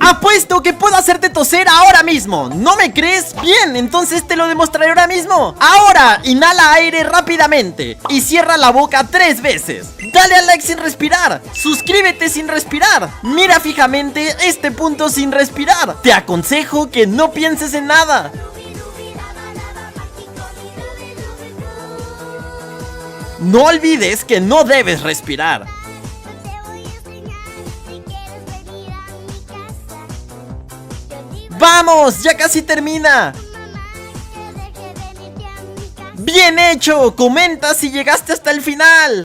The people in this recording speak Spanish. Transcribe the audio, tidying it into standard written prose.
Apuesto que puedo hacerte toser ahora mismo. ¿No me crees? Bien, entonces te lo demostraré ahora mismo. Ahora, inhala aire rápidamente y cierra la boca 3 veces. Dale al like sin respirar. Suscríbete sin respirar. Mira fijamente este punto sin respirar. Te aconsejo que no pienses en nada. No olvides que no debes respirar. ¡Vamos! ¡Ya casi termina! ¡Bien hecho! Comenta si llegaste hasta el final.